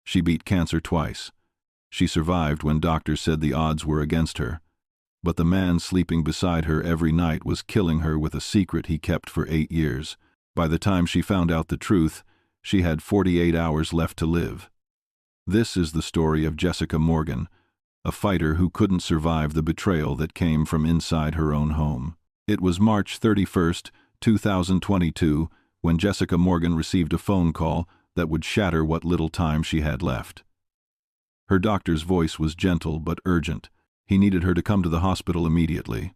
She beat cancer twice. She survived when doctors said the odds were against her. But the man sleeping beside her every night was killing her with a secret he kept for 8 years. By the time she found out the truth, she had 48 hours left to live. This is the story of Jessica Morgan, a fighter who couldn't survive the betrayal that came from inside her own home. It was March 31st, 2022, when Jessica Morgan received a phone call that would shatter what little time she had left. Her doctor's voice was gentle but urgent. He needed her to come to the hospital immediately.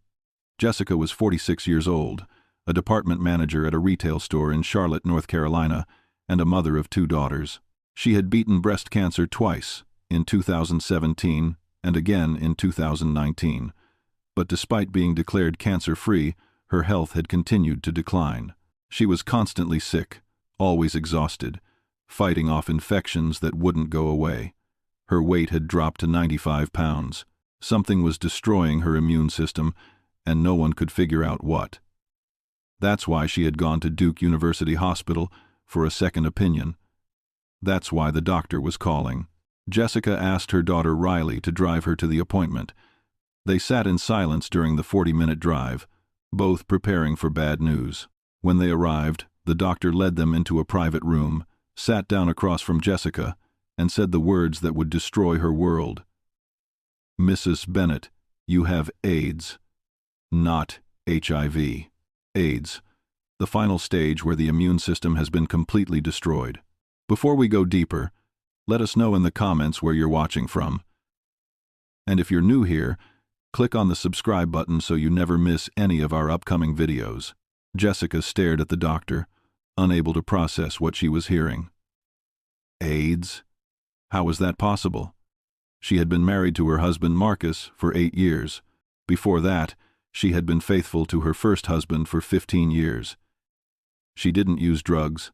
Jessica was 46 years old, a department manager at a retail store in Charlotte, North Carolina, and a mother of 2 daughters. She had beaten breast cancer twice, in 2017 and again in 2019. But despite being declared cancer-free, her health had continued to decline. She was constantly sick, always exhausted, fighting off infections that wouldn't go away. Her weight had dropped to 95 pounds. Something was destroying her immune system, and no one could figure out what. That's why she had gone to Duke University Hospital for a second opinion. That's why the doctor was calling. Jessica asked her daughter Riley to drive her to the appointment. They sat in silence during the 40-minute drive, both preparing for bad news. When they arrived, the doctor led them into a private room, sat down across from Jessica, and said the words that would destroy her world. "Mrs. Bennett, you have AIDS, not HIV. AIDS, the final stage where the immune system has been completely destroyed. Before we go deeper, let us know in the comments where you're watching from. And if you're new here, click on the subscribe button so you never miss any of our upcoming videos." Jessica stared at the doctor, unable to process what she was hearing. AIDS? How was that possible? She had been married to her husband Marcus for 8 years. Before that, she had been faithful to her first husband for 15 years. She didn't use drugs.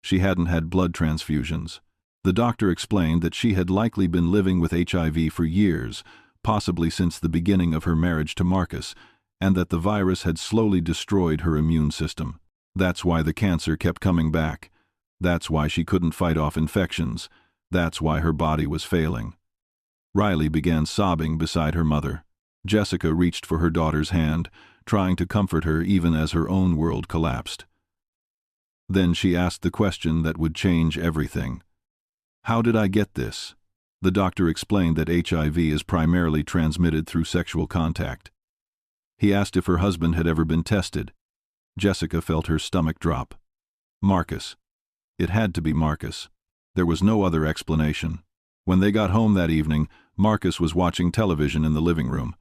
She hadn't had blood transfusions. The doctor explained that she had likely been living with HIV for years, possibly since the beginning of her marriage to Marcus, and that the virus had slowly destroyed her immune system. That's why the cancer kept coming back. That's why she couldn't fight off infections. That's why her body was failing. Riley began sobbing beside her mother. Jessica reached for her daughter's hand, trying to comfort her even as her own world collapsed. Then she asked the question that would change everything. "How did I get this?" The doctor explained that HIV is primarily transmitted through sexual contact. He asked if her husband had ever been tested. Jessica felt her stomach drop. Marcus. It had to be Marcus. There was no other explanation. When they got home that evening, Marcus was watching television in the living room.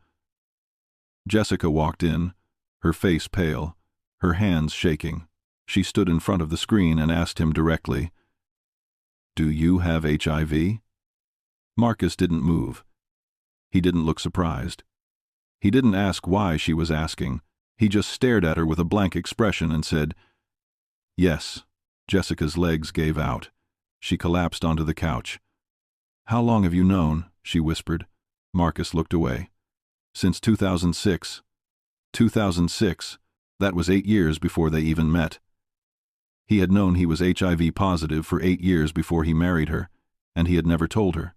Jessica walked in, her face pale, her hands shaking. She stood in front of the screen and asked him directly, "Do you have HIV?" Marcus didn't move. He didn't look surprised. He didn't ask why she was asking. He just stared at her with a blank expression and said, "Yes." Jessica's legs gave out. She collapsed onto the couch. "How long have you known?" she whispered. Marcus looked away. "Since 2006. 2006. That was 8 years before they even met." He had known he was HIV positive for 8 years before he married her, and he had never told her.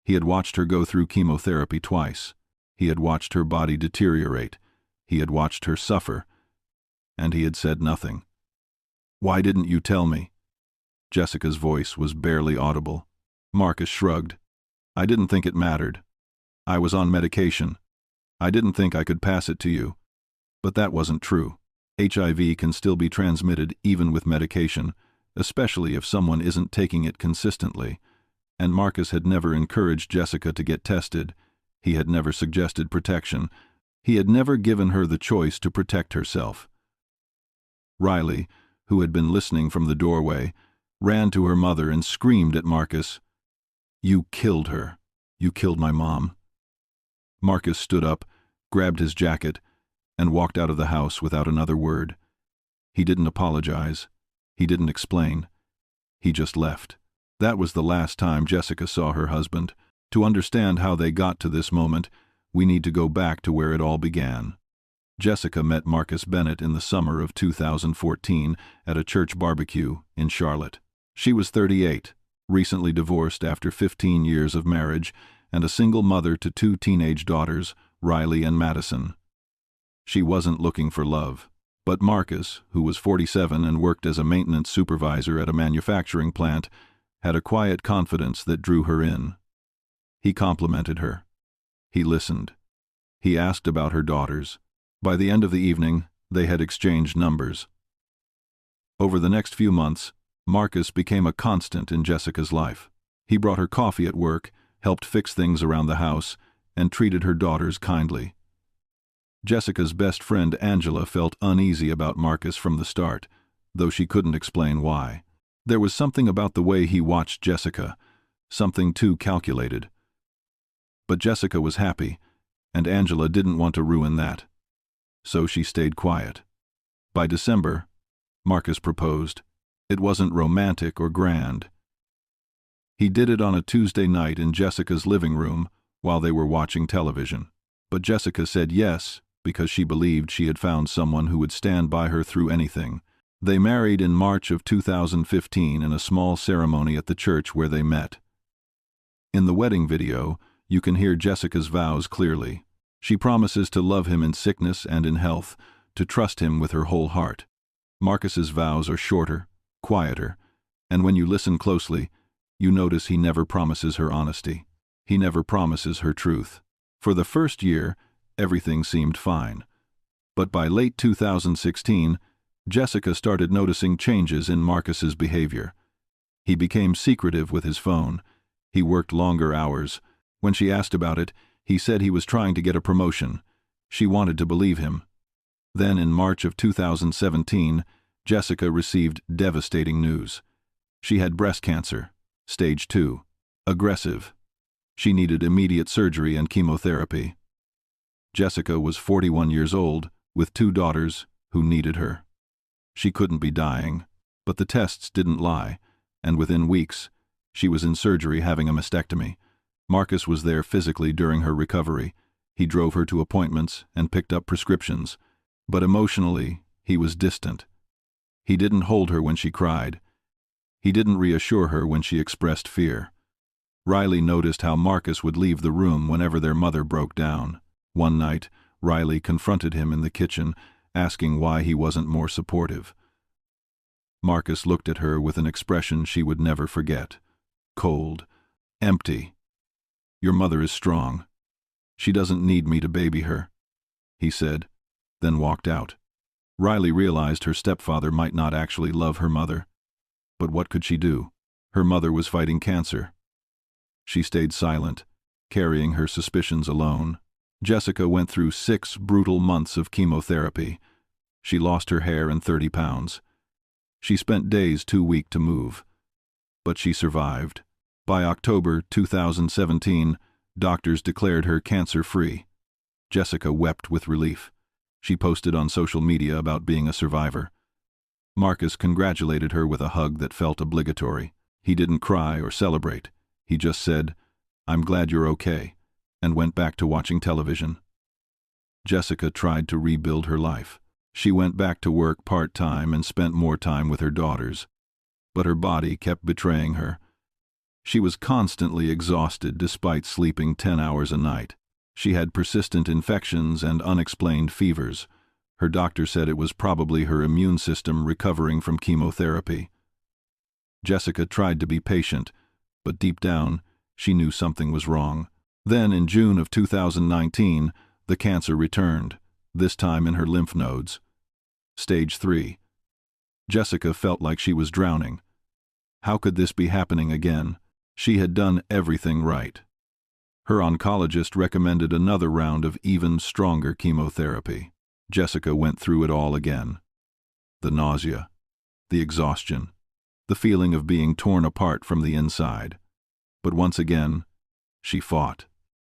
He had watched her go through chemotherapy twice. He had watched her body deteriorate. He had watched her suffer. And he had said nothing. "Why didn't you tell me?" Jessica's voice was barely audible. Marcus shrugged. "I didn't think it mattered. I was on medication. I didn't think I could pass it to you." But that wasn't true. HIV can still be transmitted even with medication, especially if someone isn't taking it consistently. And Marcus had never encouraged Jessica to get tested. He had never suggested protection. He had never given her the choice to protect herself. Riley, who had been listening from the doorway, ran to her mother and screamed at Marcus, "You killed her. You killed my mom." Marcus stood up, grabbed his jacket, and walked out of the house without another word. He didn't apologize. He didn't explain. He just left. That was the last time Jessica saw her husband. To understand how they got to this moment, we need to go back to where it all began. Jessica met Marcus Bennett in the summer of 2014 at a church barbecue in Charlotte. She was 38, recently divorced after 15 years of marriage, and a single mother to 2 teenage daughters, Riley and Madison. She wasn't looking for love. But Marcus, who was 47 and worked as a maintenance supervisor at a manufacturing plant, had a quiet confidence that drew her in. He complimented her. He listened. He asked about her daughters. By the end of the evening, they had exchanged numbers. Over the next few months, Marcus became a constant in Jessica's life. He brought her coffee at work, helped fix things around the house, and treated her daughters kindly. Jessica's best friend Angela felt uneasy about Marcus from the start, though she couldn't explain why. There was something about the way he watched Jessica, something too calculated. But Jessica was happy, and Angela didn't want to ruin that. So she stayed quiet. By December, Marcus proposed. It wasn't romantic or grand. He did it on a Tuesday night in Jessica's living room while they were watching television. But Jessica said yes, because she believed she had found someone who would stand by her through anything. They married in March of 2015 in a small ceremony at the church where they met. In the wedding video, you can hear Jessica's vows clearly. She promises to love him in sickness and in health, to trust him with her whole heart. Marcus's vows are shorter, quieter, and when you listen closely, you notice he never promises her honesty. He never promises her truth. For the first year, everything seemed fine. But by late 2016, Jessica started noticing changes in Marcus's behavior. He became secretive with his phone. He worked longer hours. When she asked about it, he said he was trying to get a promotion. She wanted to believe him. Then in March of 2017, Jessica received devastating news. She had breast cancer, stage 2, aggressive. She needed immediate surgery and chemotherapy. Jessica was 41 years old, with 2 daughters who needed her. She couldn't be dying, but the tests didn't lie, and within weeks, she was in surgery having a mastectomy. Marcus was there physically during her recovery. He drove her to appointments and picked up prescriptions, but emotionally, he was distant. He didn't hold her when she cried. He didn't reassure her when she expressed fear. Riley noticed how Marcus would leave the room whenever their mother broke down. One night, Riley confronted him in the kitchen, asking why he wasn't more supportive. Marcus looked at her with an expression she would never forget. Cold, empty. "Your mother is strong. She doesn't need me to baby her," he said, then walked out. Riley realized her stepfather might not actually love her mother. But what could she do? Her mother was fighting cancer. She stayed silent, carrying her suspicions alone. Jessica went through 6 brutal months of chemotherapy. She lost her hair and 30 pounds. She spent days too weak to move. But she survived. By October 2017, doctors declared her cancer-free. Jessica wept with relief. She posted on social media about being a survivor. Marcus congratulated her with a hug that felt obligatory. He didn't cry or celebrate. He just said, "I'm glad you're okay," and went back to watching television. Jessica tried to rebuild her life. She went back to work part-time and spent more time with her daughters. But her body kept betraying her. She was constantly exhausted despite sleeping 10 hours a night. She had persistent infections and unexplained fevers. Her doctor said it was probably her immune system recovering from chemotherapy. Jessica tried to be patient, but deep down, she knew something was wrong. Then, in June of 2019, the cancer returned, this time in her lymph nodes. Stage 3. Jessica felt like she was drowning. How could this be happening again? She had done everything right. Her oncologist recommended another round of even stronger chemotherapy. Jessica went through it all again. The nausea, the exhaustion, the feeling of being torn apart from the inside. But once again, she fought.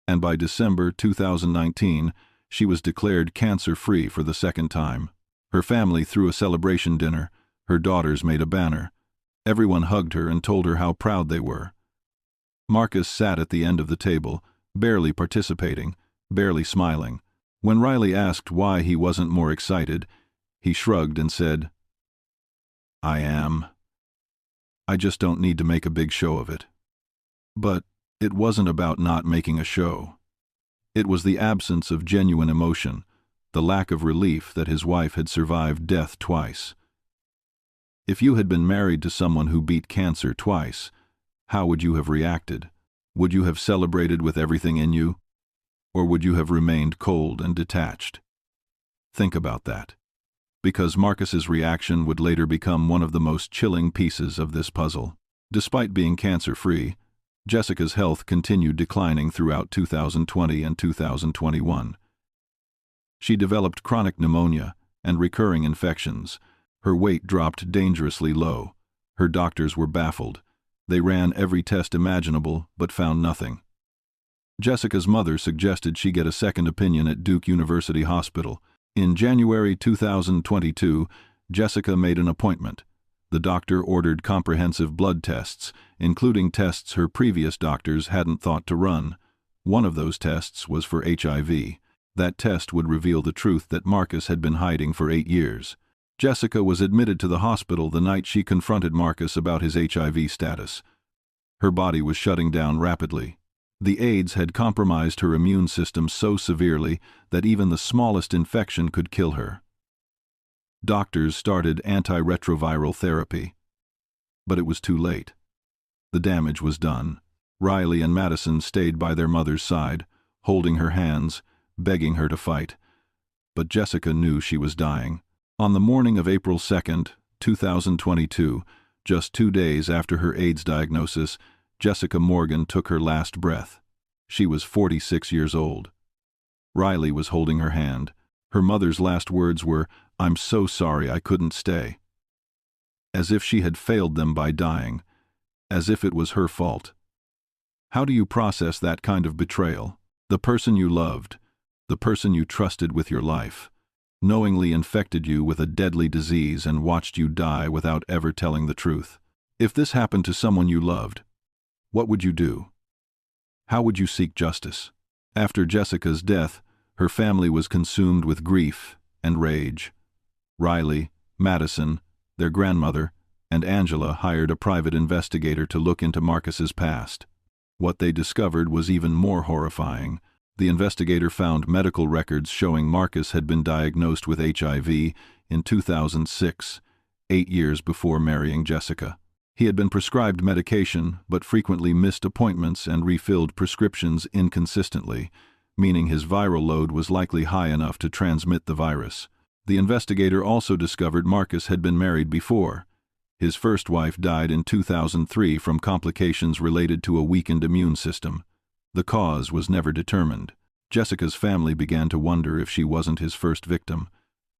And by December 2019, she was declared cancer-free for the second time. Her family threw a celebration dinner. Her daughters made a banner. Everyone hugged her and told her how proud they were. Marcus sat at the end of the table, barely participating, barely smiling. When Riley asked why he wasn't more excited, he shrugged and said, I am. I just don't need to make a big show of it." But it wasn't about not making a show. It was the absence of genuine emotion, the lack of relief that his wife had survived death twice. If you had been married to someone who beat cancer twice, how would you have reacted? Would you have celebrated with everything in you? Or would you have remained cold and detached? Think about that, because Marcus's reaction would later become one of the most chilling pieces of this puzzle. Despite being cancer-free, Jessica's health continued declining throughout 2020 and 2021. She developed chronic pneumonia and recurring infections. Her weight dropped dangerously low. Her doctors were baffled. They ran every test imaginable but found nothing. Jessica's mother suggested she get a second opinion at Duke University Hospital. In January 2022, Jessica made an appointment. The doctor ordered comprehensive blood tests, including tests her previous doctors hadn't thought to run. One of those tests was for HIV. That test would reveal the truth that Marcus had been hiding for 8 years. Jessica was admitted to the hospital the night she confronted Marcus about his HIV status. Her body was shutting down rapidly. The AIDS had compromised her immune system so severely that even the smallest infection could kill her. Doctors started antiretroviral therapy. But it was too late. The damage was done. Riley and Madison stayed by their mother's side, holding her hands, begging her to fight. But Jessica knew she was dying. On the morning of April 2, 2022, just 2 days after her AIDS diagnosis, Jessica Morgan took her last breath. She was 46 years old. Riley was holding her hand. Her mother's last words were, "I'm so sorry I couldn't stay." As if she had failed them by dying. As if it was her fault. How do you process that kind of betrayal? The person you loved, the person you trusted with your life, knowingly infected you with a deadly disease and watched you die without ever telling the truth. If this happened to someone you loved, what would you do? How would you seek justice? After Jessica's death, her family was consumed with grief and rage. Riley, Madison, their grandmother, and Angela hired a private investigator to look into Marcus's past. What they discovered was even more horrifying. The investigator found medical records showing Marcus had been diagnosed with HIV in 2006, 8 years before marrying Jessica. He had been prescribed medication, but frequently missed appointments and refilled prescriptions inconsistently, meaning his viral load was likely high enough to transmit the virus. The investigator also discovered Marcus had been married before. His first wife died in 2003 from complications related to a weakened immune system. The cause was never determined. Jessica's family began to wonder if she wasn't his first victim.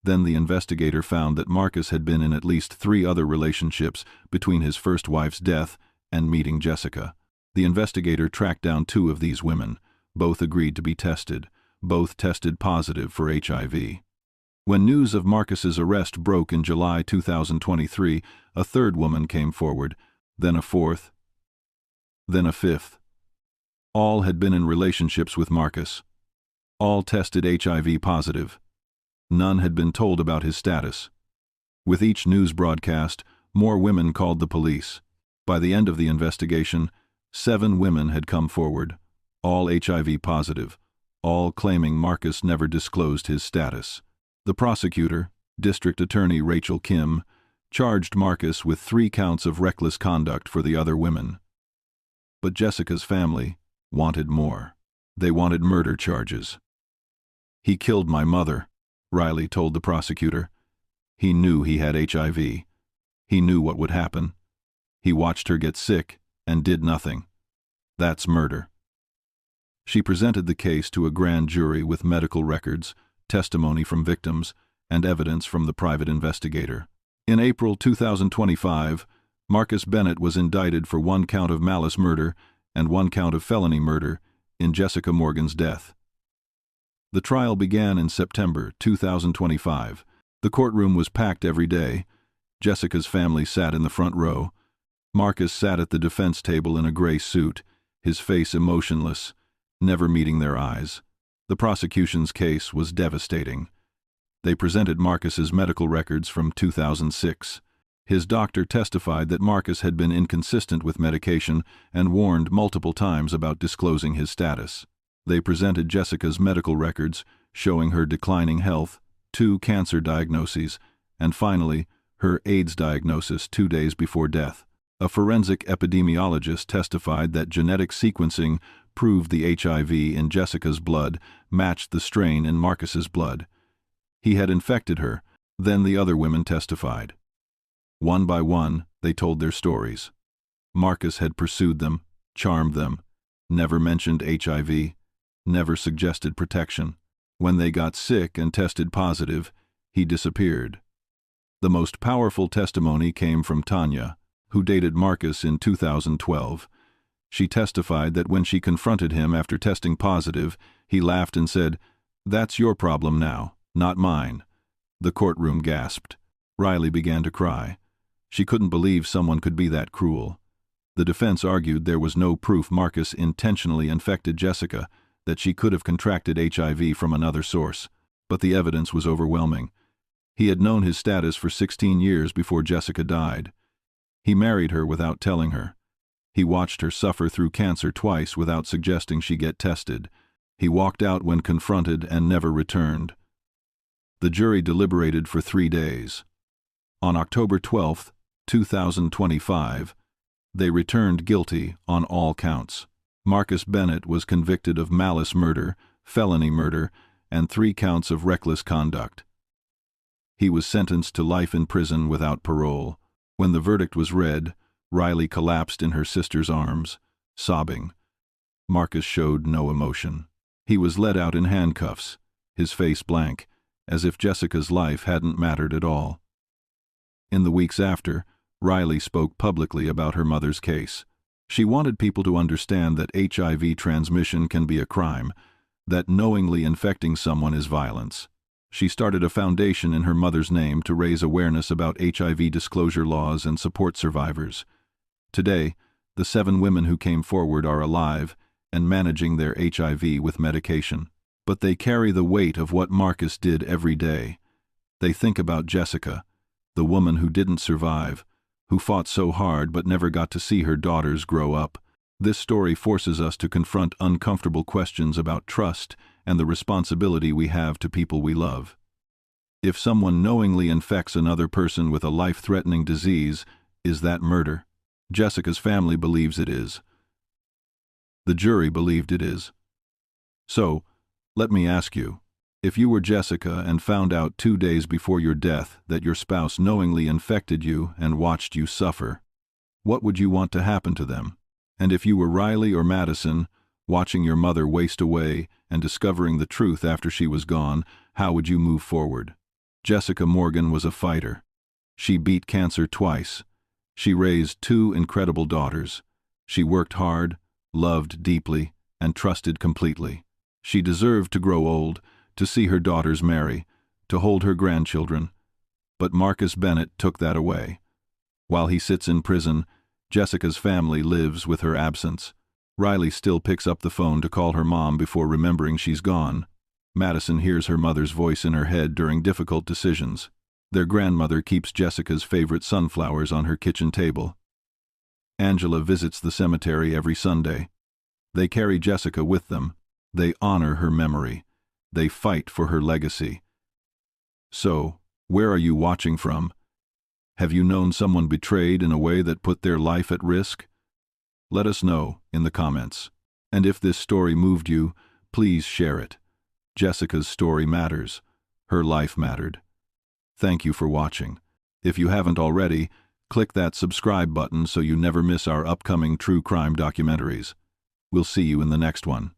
Then the investigator found that Marcus had been in at least 3 other relationships between his first wife's death and meeting Jessica. The investigator tracked down 2 of these women. Both agreed to be tested. Both tested positive for HIV. When news of Marcus's arrest broke in July 2023, a 3rd woman came forward, then a 4th, then a 5th. All had been in relationships with Marcus. All tested HIV positive. None had been told about his status. With each news broadcast, more women called the police. By the end of the investigation, 7 women had come forward, all HIV positive, all claiming Marcus never disclosed his status. The prosecutor, District Attorney Rachel Kim, charged Marcus with 3 counts of reckless conduct for the other women. But Jessica's family wanted more. They wanted murder charges. "He killed my mother," Riley told the prosecutor. "He knew he had HIV. He knew what would happen. He watched her get sick and did nothing. That's murder." She presented the case to a grand jury with medical records, testimony from victims, and evidence from the private investigator. In April 2025, Marcus Bennett was indicted for 1 count of malice murder and 1 count of felony murder in Jessica Morgan's death. The trial began in September 2025. The courtroom was packed every day. Jessica's family sat in the front row. Marcus sat at the defense table in a gray suit, his face emotionless, never meeting their eyes. The prosecution's case was devastating. They presented Marcus's medical records from 2006. His doctor testified that Marcus had been inconsistent with medication and warned multiple times about disclosing his status. They presented Jessica's medical records, showing her declining health, 2 cancer diagnoses, and finally, her AIDS diagnosis 2 days before death. A forensic epidemiologist testified that genetic sequencing proved the HIV in Jessica's blood matched the strain in Marcus's blood. He had infected her. Then the other women testified. One by one, they told their stories. Marcus had pursued them, charmed them, never mentioned HIV, never suggested protection. When they got sick and tested positive, he disappeared. The most powerful testimony came from Tanya, who dated Marcus in 2012. She testified that when she confronted him after testing positive, he laughed and said, "That's your problem now, not mine." The courtroom gasped. Riley began to cry. She couldn't believe someone could be that cruel. The defense argued there was no proof Marcus intentionally infected Jessica, that she could have contracted HIV from another source, but the evidence was overwhelming. He had known his status for 16 years before Jessica died. He married her without telling her. He watched her suffer through cancer twice without suggesting she get tested. He walked out when confronted and never returned. The jury deliberated for 3 days. On October 12, 2025, they returned guilty on all counts. Marcus Bennett was convicted of malice murder, felony murder, and 3 counts of reckless conduct. He was sentenced to life in prison without parole. When the verdict was read, Riley collapsed in her sister's arms, sobbing. Marcus showed no emotion. He was led out in handcuffs, his face blank, as if Jessica's life hadn't mattered at all. In the weeks after, Riley spoke publicly about her mother's case. She wanted people to understand that HIV transmission can be a crime, that knowingly infecting someone is violence. She started a foundation in her mother's name to raise awareness about HIV disclosure laws and support survivors. Today, the 7 women who came forward are alive and managing their HIV with medication. But they carry the weight of what Marcus did every day. They think about Jessica, the woman who didn't survive, who fought so hard but never got to see her daughters grow up. This story forces us to confront uncomfortable questions about trust and the responsibility we have to people we love. If someone knowingly infects another person with a life-threatening disease, is that murder? Jessica's family believes it is. The jury believed it is. So, let me ask you, if you were Jessica and found out 2 days before your death that your spouse knowingly infected you and watched you suffer, what would you want to happen to them? And if you were Riley or Madison, watching your mother waste away and discovering the truth after she was gone, how would you move forward? Jessica Morgan was a fighter. She beat cancer twice. She raised 2 incredible daughters. She worked hard, loved deeply, and trusted completely. She deserved to grow old, to see her daughters marry, to hold her grandchildren. But Marcus Bennett took that away. While he sits in prison, Jessica's family lives with her absence. Riley still picks up the phone to call her mom before remembering she's gone. Madison hears her mother's voice in her head during difficult decisions. Their grandmother keeps Jessica's favorite sunflowers on her kitchen table. Angela visits the cemetery every Sunday. They carry Jessica with them. They honor her memory. They fight for her legacy. So, where are you watching from? Have you known someone betrayed in a way that put their life at risk? Let us know in the comments. And if this story moved you, please share it. Jessica's story matters. Her life mattered. Thank you for watching. If you haven't already, click that subscribe button so you never miss our upcoming true crime documentaries. We'll see you in the next one.